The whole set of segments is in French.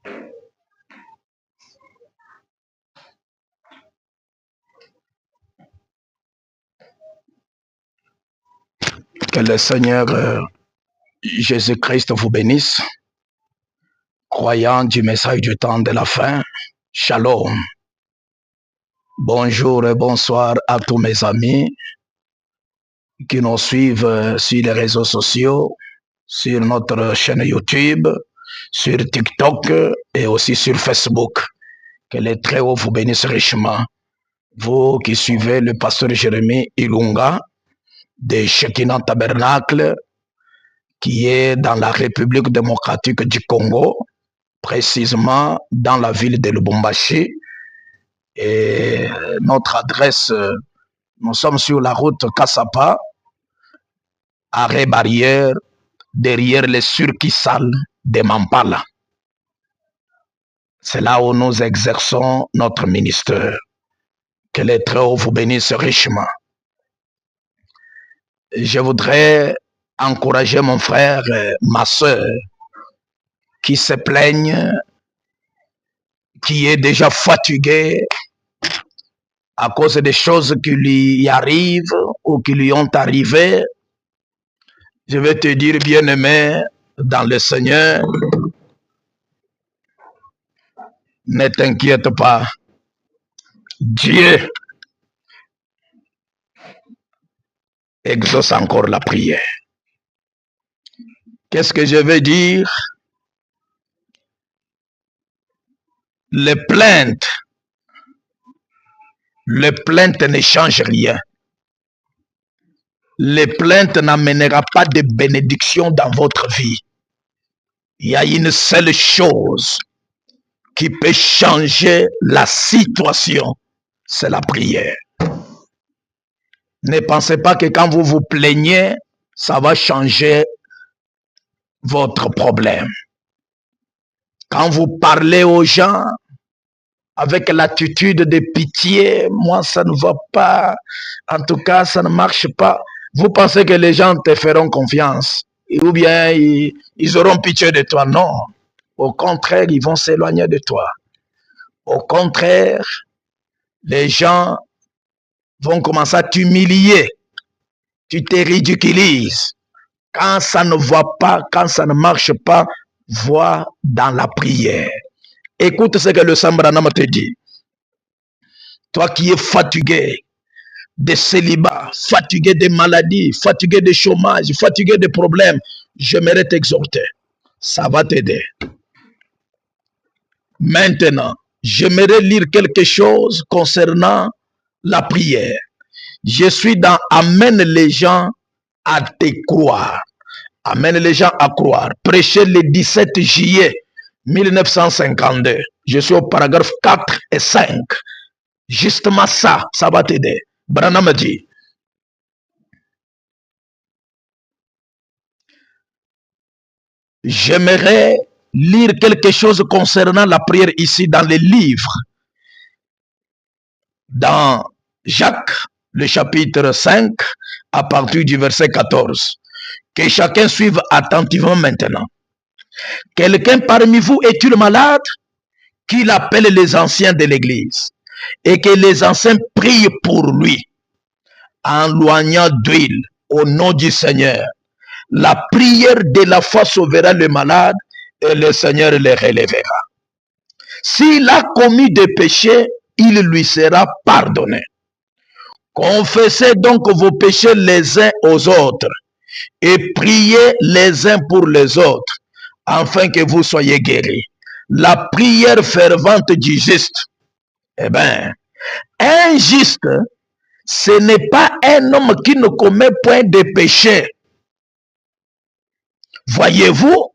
Que le Seigneur Jésus-Christ vous bénisse. Croyants du message du temps de la fin, Shalom. Bonjour et bonsoir à tous mes amis qui nous suivent sur les réseaux sociaux, sur notre chaîne YouTube, sur TikTok et aussi sur Facebook. Que les Très-Hauts vous bénissent richement. Vous qui suivez le pasteur Jérémie Ilunga de Shekinah Tabernacle, qui est dans la République démocratique du Congo, précisément dans la ville de Lubumbashi. Et notre adresse, nous sommes sur la route Kassapa, arrêt barrière, derrière les Surkisal de Mampala. C'est là où nous exerçons notre ministère. Que les Très-Hauts vous bénissent richement. Je voudrais encourager mon frère, ma soeur, qui se plaignent, qui est déjà fatigué à cause des choses qui lui arrivent ou qui lui ont arrivé. Je vais te dire, bien-aimé, dans le Seigneur, ne t'inquiète pas. Dieu exauce encore la prière. Qu'est-ce que je veux dire? Les plaintes ne changent rien. Les plaintes n'amèneront pas de bénédiction dans votre vie. Il y a une seule chose qui peut changer la situation, c'est la prière. Ne pensez pas que quand vous vous plaignez, ça va changer votre problème. Quand vous parlez aux gens avec l'attitude de pitié, moi ça ne va pas, en tout cas ça ne marche pas, vous pensez que les gens te feront confiance ou bien ils auront pitié de toi? Non. Au contraire, ils vont s'éloigner de toi. Au contraire, les gens vont commencer à t'humilier. Tu te ridiculises. Quand ça ne va pas, quand ça ne marche pas, vois dans la prière. Écoute ce que le Sambranam te dit. Toi qui es fatigué de célibat, fatigué de maladies, fatigué de chômage, fatigué de problèmes, j'aimerais t'exhorter. Ça va t'aider. Maintenant, j'aimerais lire quelque chose concernant la prière. Je suis dans Amène les gens à te croire. Amène les gens à croire. Prêché le 17 juillet 1952. Je suis au paragraphe 4 et 5. Justement ça va t'aider. Branham dit, j'aimerais lire quelque chose concernant la prière ici dans les livres. Dans Jacques, le chapitre 5, à partir du verset 14. Que chacun suive attentivement maintenant. Quelqu'un parmi vous est-il malade? Qu'il appelle les anciens de l'église et que les anciens prient pour lui en loignant d'huile au nom du Seigneur. La prière de la foi sauvera le malade et le Seigneur le relèvera. S'il a commis des péchés, il lui sera pardonné. Confessez donc vos péchés les uns aux autres et priez les uns pour les autres, afin que vous soyez guéris. La prière fervente du juste, eh bien, un juste, ce n'est pas un homme qui ne commet point de péché. Voyez-vous,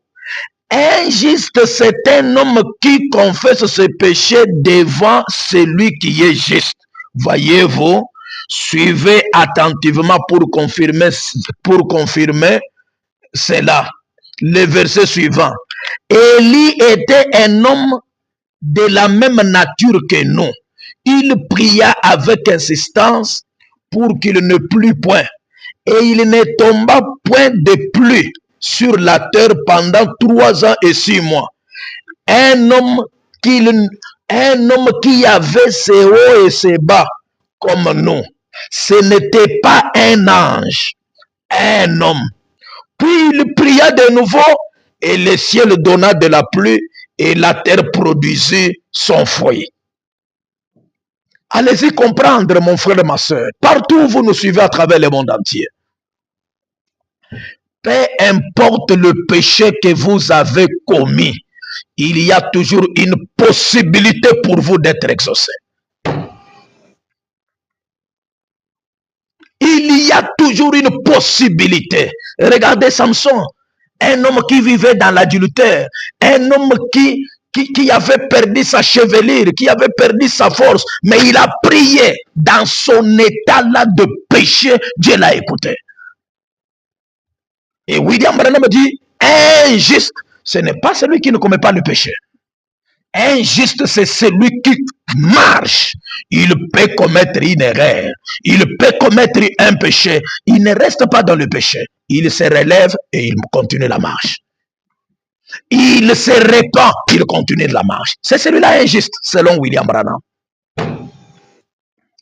un juste, c'est un homme qui confesse ses péchés devant celui qui est juste. Voyez-vous, suivez attentivement pour confirmer cela. Le verset suivant. Élie était un homme de la même nature que nous. Il pria avec insistance pour qu'il ne plût point. Et il ne tomba point de pluie sur la terre pendant 3 ans et 6 mois. un homme qui avait ses hauts et ses bas comme nous. Ce n'était pas un ange, un homme. Puis il pria de nouveau et le ciel donna de la pluie et la terre produisit son fruit. Allez-y comprendre, mon frère et ma soeur, partout où vous nous suivez à travers le monde entier. Peu importe le péché que vous avez commis, il y a toujours une possibilité pour vous d'être exaucé. Il y a toujours une possibilité. Regardez Samson, un homme qui vivait dans l'adultère, un homme qui avait perdu sa chevelure, qui avait perdu sa force, mais il a prié dans son état-là de péché, Dieu l'a écouté. Et William Branham dit, un juste, ce n'est pas celui qui ne commet pas le péché. Un juste, c'est celui qui marche. Il peut commettre une erreur. Il peut commettre un péché. Il ne reste pas dans le péché. Il se relève et il continue la marche. Il se répand, il continue la marche. C'est celui-là injuste, selon William Branham.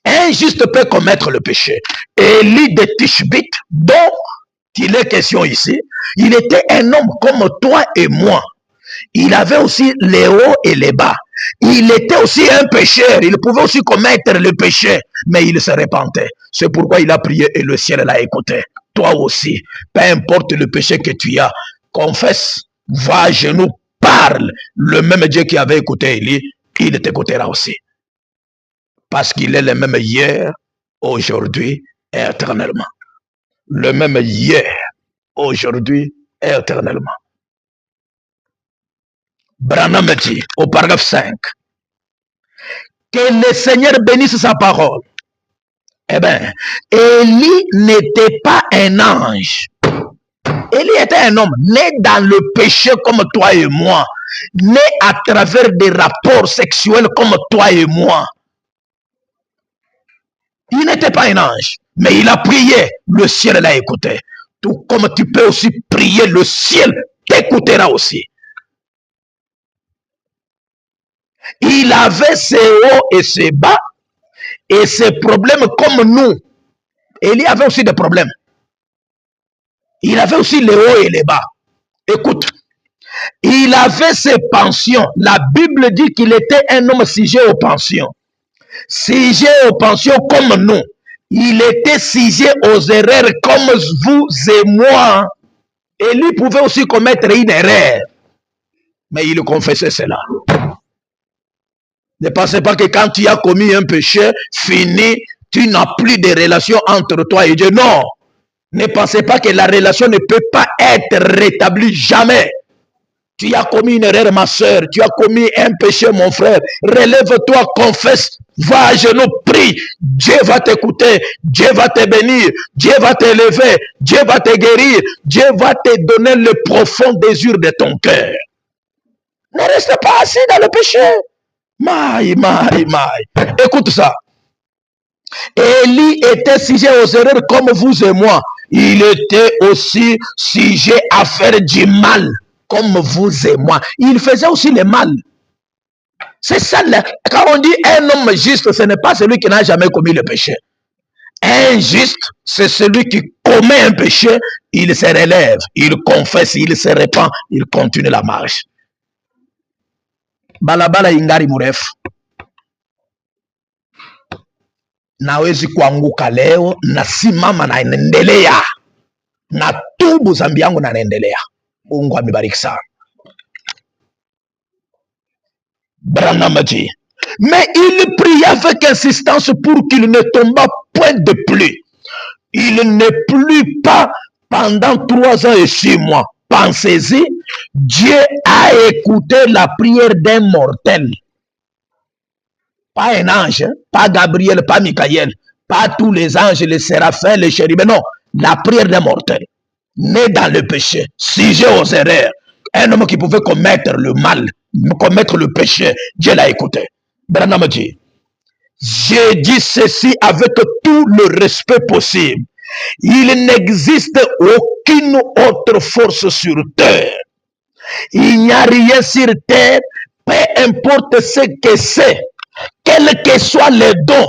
Un juste peut commettre le péché. Élie de Tishbite, dont il est question ici, il était un homme comme toi et moi. Il avait aussi les hauts et les bas. Il était aussi un pécheur. Il pouvait aussi commettre le péché, mais il se repentait. C'est pourquoi il a prié et le ciel l'a écouté. Toi aussi, peu importe le péché que tu as, confesse, va à genoux, parle. Le même Dieu qui avait écouté Élie, il t'écoutera aussi. Parce qu'il est le même hier, aujourd'hui et éternellement. Le même hier, aujourd'hui et éternellement. Branham dit au paragraphe 5 que le Seigneur bénisse sa parole. Eh bien, Élie n'était pas un ange. Élie était un homme né dans le péché comme toi et moi, né à travers des rapports sexuels comme toi et moi. Il n'était pas un ange, mais il a prié, le ciel l'a écouté. Tout comme tu peux aussi prier, le ciel t'écoutera aussi. Il avait ses hauts et ses bas et ses problèmes comme nous. Élie avait aussi des problèmes. Il avait aussi les hauts et les bas. Écoute, il avait ses pensions. La Bible dit qu'il était un homme sujet aux pensions. Sujet aux pensions comme nous. Il était sujet aux erreurs comme vous et moi. Élie pouvait aussi commettre une erreur. Mais il confessait cela. Ne pensez pas que quand tu as commis un péché, fini, tu n'as plus de relation entre toi et Dieu. Non. Ne pensez pas que la relation ne peut pas être rétablie jamais. Tu as commis une erreur, ma soeur. Tu as commis un péché, mon frère. Relève-toi, confesse, va à genoux, prie. Dieu va t'écouter. Dieu va te bénir. Dieu va t'élever. Dieu va te guérir. Dieu va te donner le profond désir de ton cœur. Ne reste pas assis dans le péché. Maï. Écoute ça. Élie était sujet aux erreurs comme vous et moi. Il était aussi sujet à faire du mal comme vous et moi. Il faisait aussi le mal. C'est ça. Quand on dit un homme juste, ce n'est pas celui qui n'a jamais commis le péché. Un juste, c'est celui qui commet un péché, il se relève, il confesse, il se répand, il continue la marche. Balabala ingari murefu. Nawezi kuanguka leo, nasimama naendelea. Na tubu zambi yangu na naendelea. Mungu amebariki sana. Branham dit, mais il pria avec insistance pour qu'il ne tombe point de pluie. Il ne plut pas pendant 3 ans et 6 mois. Pensez-y, Dieu a écouté la prière d'un mortel. Pas un ange, pas Gabriel, pas Michael, pas tous les anges, les séraphins, les chérubins, non. La prière d'un mortel, né dans le péché, sujet aux erreurs, un homme qui pouvait commettre le mal, commettre le péché, Dieu l'a écouté. Branham dit, j'ai dit ceci avec tout le respect possible. Il n'existe aucune autre force sur terre. Il n'y a rien sur terre, peu importe ce que c'est, quels que soient les dons,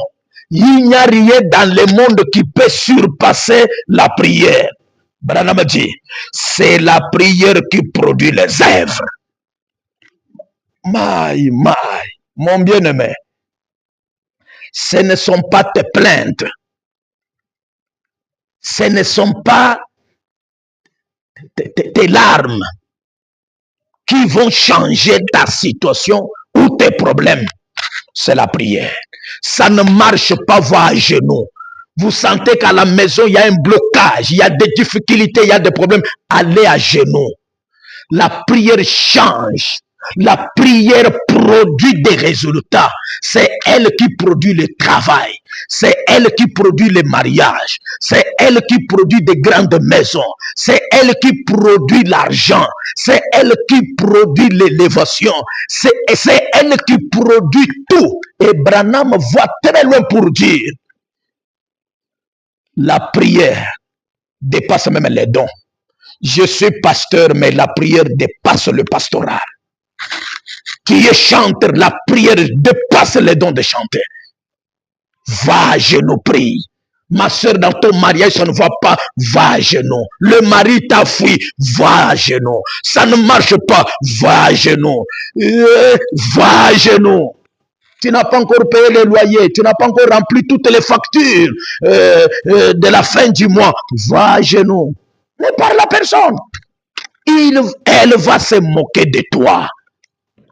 il n'y a rien dans le monde qui peut surpasser la prière. Branham dit, c'est la prière qui produit les œuvres. Mon bien-aimé, ce ne sont pas tes plaintes, ce ne sont pas tes larmes qui vont changer ta situation ou tes problèmes. C'est la prière. Ça ne marche pas, va à genoux. Vous sentez qu'à la maison, il y a un blocage, il y a des difficultés, il y a des problèmes. Allez à genoux. La prière change. La prière produit des résultats. C'est elle qui produit le travail. C'est elle qui produit le mariage. C'est elle qui produit des grandes maisons. C'est elle qui produit l'argent. C'est elle qui produit l'élévation. C'est elle qui produit tout. Et Branham voit très loin pour dire, la prière dépasse même les dons. Je suis pasteur, mais la prière dépasse le pastoral. Qui est chanteur, la prière dépasse les dons de chanter. Va à genoux, prie. Ma soeur, dans ton mariage, ça ne va pas, va à genoux. Le mari t'a fui, va à genoux. Ça ne marche pas, va à genoux. Va à genoux. Tu n'as pas encore payé le loyer, tu n'as pas encore rempli toutes les factures de la fin du mois. Va à genoux. Ne parle à personne. Elle va se moquer de toi.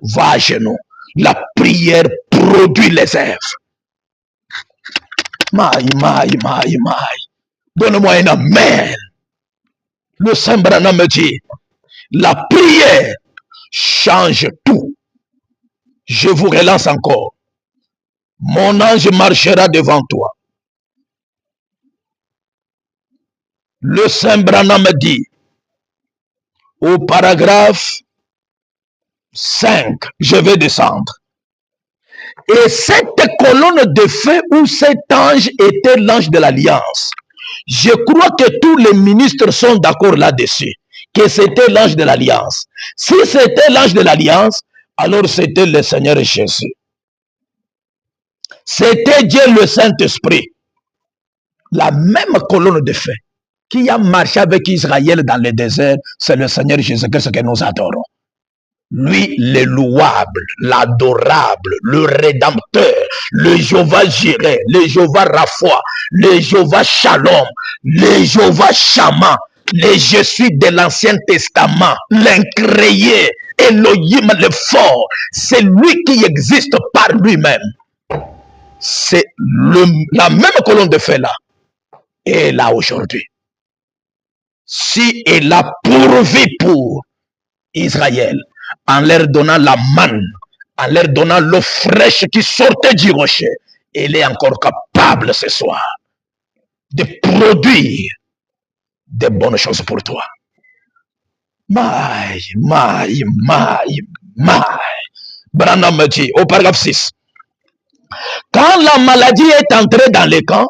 Va à genoux. La prière produit les œuvres. Donne-moi un amen. Le Saint Branham me dit, la prière change tout. Je vous relance encore. Mon ange marchera devant toi. Le Saint Branham me dit, au paragraphe 5, je vais descendre. Et cette colonne de feu où cet ange était l'ange de l'alliance, je crois que tous les ministres sont d'accord là-dessus, que c'était l'ange de l'alliance. Si c'était l'ange de l'alliance, alors c'était le Seigneur Jésus. C'était Dieu le Saint-Esprit. La même colonne de feu qui a marché avec Israël dans le désert, c'est le Seigneur Jésus-Christ que nous adorons. Lui, le louable, l'adorable, le rédempteur, le Jéhovah Jireh, le Jéhovah Rapha, le Jéhovah Shalom, le Jéhovah Shama, le je suis de l'Ancien Testament, l'incréé, Elohim le fort, c'est lui qui existe par lui-même. C'est la même colonne de feu là, et là aujourd'hui. Si elle a pourvu pour Israël, en leur donnant la manne, en leur donnant l'eau fraîche qui sortait du rocher, elle est encore capable ce soir de produire de bonnes choses pour toi. Branham me dit au paragraphe 6, quand la maladie est entrée dans les camps,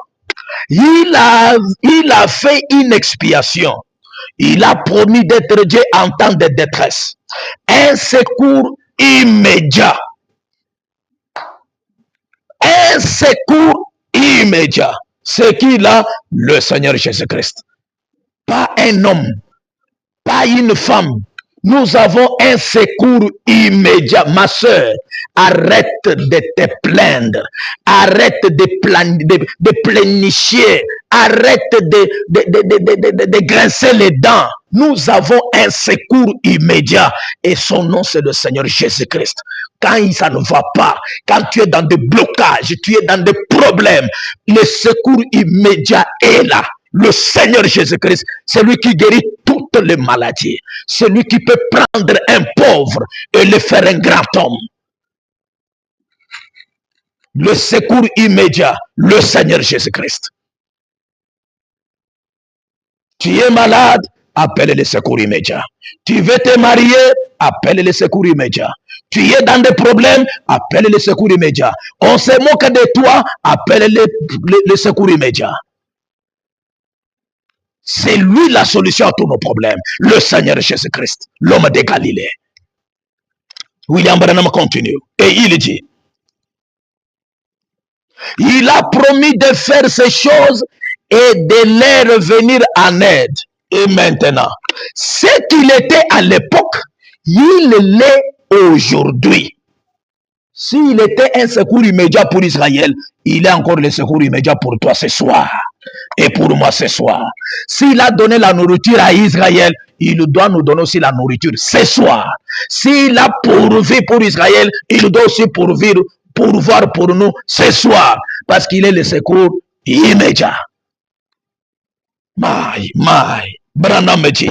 il a fait une expiation. Il a promis d'être Dieu en temps de détresse. Un secours immédiat. Un secours immédiat. C'est qui là? Le Seigneur Jésus-Christ. Pas un homme, pas une femme. Nous avons un secours immédiat. Ma soeur, arrête de te plaindre. Arrête de planifier. Arrête de grincer les dents. Nous avons un secours immédiat. Et son nom, c'est le Seigneur Jésus-Christ. Quand ça ne va pas, quand tu es dans des blocages, tu es dans des problèmes, le secours immédiat est là. Le Seigneur Jésus-Christ, c'est lui qui guérit toutes les maladies. C'est lui qui peut prendre un pauvre et le faire un grand homme. Le secours immédiat, le Seigneur Jésus-Christ. Tu es malade, appelle le secours immédiat. Tu veux te marier, appelle le secours immédiat. Tu es dans des problèmes, appelle le secours immédiat. On se moque de toi, appelle le secours immédiat. C'est lui la solution à tous nos problèmes. Le Seigneur Jésus-Christ, l'homme de Galilée. William Branham continue. Et il dit, il a promis de faire ces choses et de leur venir en aide. Et maintenant, ce qu'il était à l'époque, il l'est aujourd'hui. S'il était un secours immédiat pour Israël, il est encore le secours immédiat pour toi ce soir. Et pour moi ce soir. S'il a donné la nourriture à Israël, il doit nous donner aussi la nourriture ce soir. S'il a pourvu pour Israël, il doit aussi pourvoir pour nous ce soir. Parce qu'il est le secours immédiat. Branham me dit.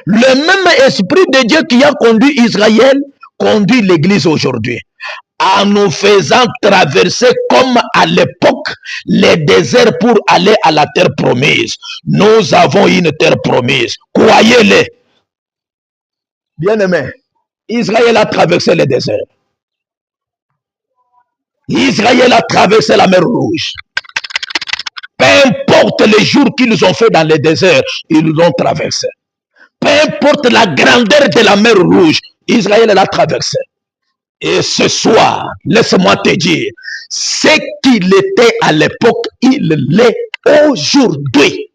Le même esprit de Dieu qui a conduit Israël conduit l'Église aujourd'hui, en nous faisant traverser comme à l'époque les déserts pour aller à la terre promise. Nous avons une terre promise. Croyez-le. Bien-aimé, Israël a traversé les déserts. Israël a traversé la mer Rouge. Peu importe les jours qu'ils ont fait dans les déserts, ils l'ont traversé. Peu importe la grandeur de la mer Rouge, Israël l'a traversé. Et ce soir, laisse-moi te dire, ce qu'il était à l'époque, il l'est aujourd'hui.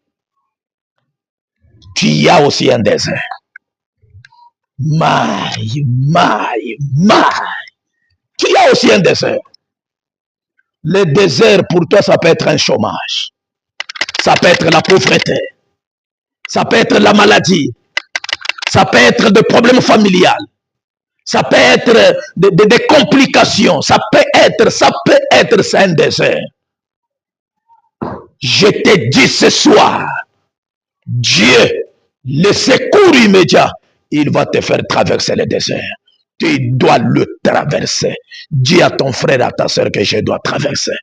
Tu as aussi un désert. Tu as aussi un désert. Le désert, pour toi, ça peut être un chômage. Ça peut être la pauvreté. Ça peut être la maladie. Ça peut être des problèmes familiaux. Ça peut être des complications. Ça peut être c'est un désert. Je te dis ce soir, Dieu, le secours immédiat, il va te faire traverser le désert. Tu dois le traverser. Dis à ton frère, à ta soeur que je dois traverser.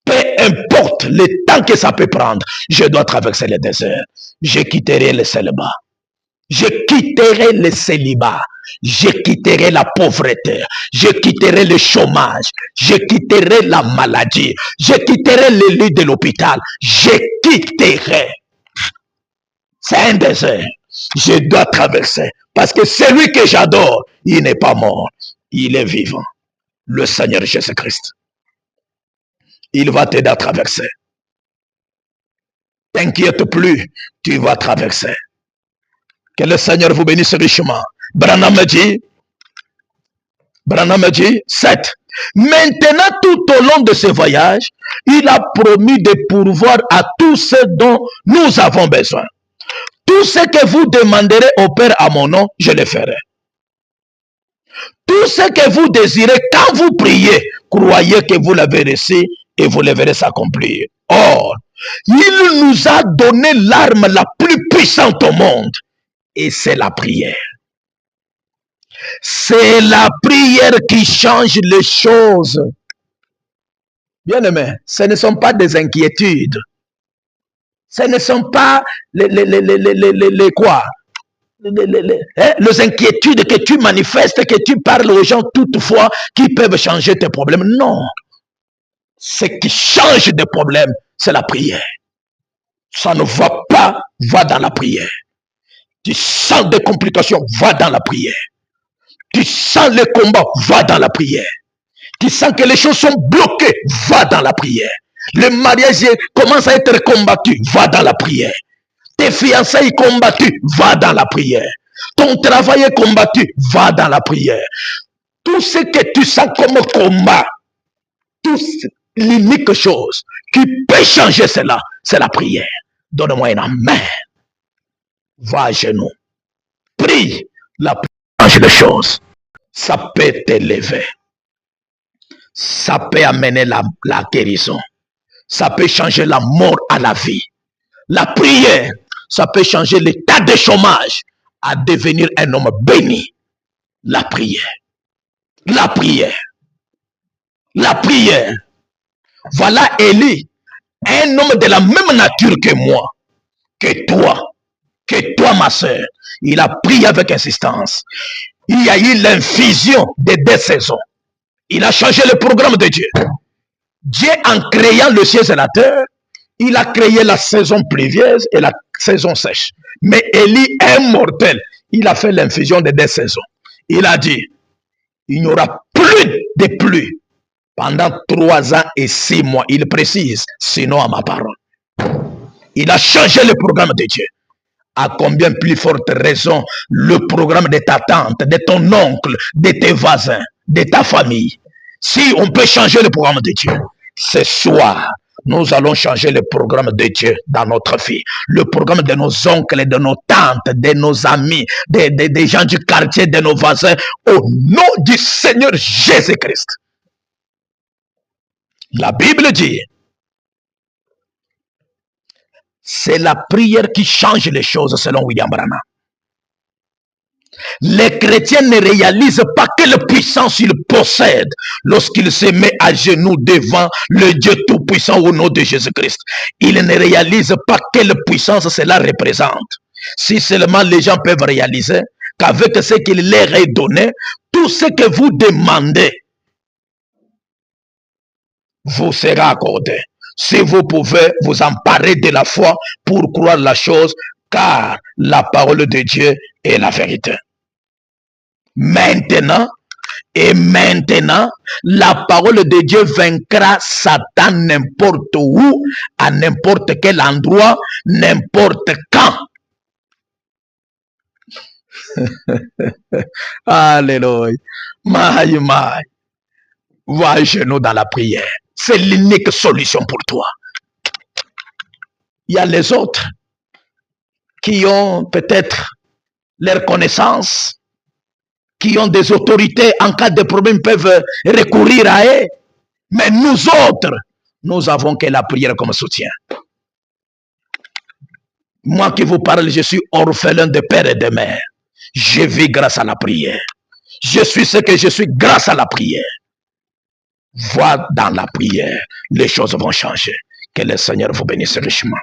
Peu importe le temps que ça peut prendre, je dois traverser le désert. Je quitterai le célibat. Je quitterai le célibat. Je quitterai la pauvreté. Je quitterai le chômage. Je quitterai la maladie. Je quitterai le lit de l'hôpital. Je quitterai. C'est un désert. Je dois traverser. Parce que celui que j'adore, il n'est pas mort. Il est vivant. Le Seigneur Jésus-Christ. Il va t'aider à traverser. T'inquiète plus, tu vas traverser. Que le Seigneur vous bénisse richement. Branham me dit, 7. Maintenant, tout au long de ce voyage, il a promis de pourvoir à tout ce dont nous avons besoin. Tout ce que vous demanderez au Père à mon nom, je le ferai. Tout ce que vous désirez, quand vous priez, croyez que vous l'avez reçu et vous le verrez s'accomplir. Or, il nous a donné l'arme la plus puissante au monde. Et c'est la prière. C'est la prière qui change les choses. Bien-aimés, ce ne sont pas des inquiétudes. Ce ne sont pas les inquiétudes que tu manifestes, que tu parles aux gens toutefois qui peuvent changer tes problèmes. Non. Ce qui change des problèmes, c'est la prière. Ça ne va pas, va dans la prière. Tu sens des complications, va dans la prière. Tu sens le combat, va dans la prière. Tu sens que les choses sont bloquées, va dans la prière. Le mariage commence à être combattu, va dans la prière. Tes fiançailles combattues, va dans la prière. Ton travail est combattu, va dans la prière. Tout ce que tu sens comme combat, l'unique chose qui peut changer cela, c'est la prière. Donne-moi un amen. Va à genoux. Prie. La prière change les choses. Ça peut t'élever. Ça peut amener la guérison. Ça peut changer la mort à la vie. La prière, ça peut changer l'état de chômage à devenir un homme béni. La prière. La prière. La prière. Voilà Élie, un homme de la même nature que moi, que toi ma soeur. Il a prié avec insistance. Il y a eu l'infusion des 2 saisons. Il a changé le programme de Dieu. Dieu, en créant le ciel et la terre, il a créé la saison pluvieuse et la saison sèche. Mais Élie est mortel. il a fait l'infusion des 2 saisons. Il a dit, il n'y aura plus de pluie pendant 3 ans et 6 mois. Il précise, sinon à ma parole. Il a changé le programme de Dieu. À combien plus forte raison le programme de ta tante, de ton oncle, de tes voisins, de ta famille. Si on peut changer le programme de Dieu, ce soir, nous allons changer le programme de Dieu dans notre vie. Le programme de nos oncles, de nos tantes, de nos amis, des gens du quartier, de nos voisins, au nom du Seigneur Jésus-Christ. La Bible dit, c'est la prière qui change les choses selon William Branham. Les chrétiens ne réalisent pas quelle puissance ils possèdent lorsqu'ils se mettent à genoux devant le Dieu Tout-Puissant au nom de Jésus-Christ. Ils ne réalisent pas quelle puissance cela représente. Si seulement les gens peuvent réaliser qu'avec ce qu'il leur est donné, tout ce que vous demandez vous sera accordé. Si vous pouvez vous emparer de la foi pour croire la chose, car la parole de Dieu est la vérité. Maintenant, la parole de Dieu vaincra Satan n'importe où, à n'importe quel endroit, n'importe quand. Alléluia. Maï. Va à genoux dans la prière. C'est l'unique solution pour toi. Il y a les autres qui ont peut-être leur connaissance, qui ont des autorités en cas de problème, peuvent recourir à eux. Mais nous autres, nous avons que la prière comme soutien. Moi qui vous parle, je suis orphelin de père et de mère. Je vis grâce à la prière. Je suis ce que je suis grâce à la prière. Va dans la prière, les choses vont changer. Que le Seigneur vous bénisse richement.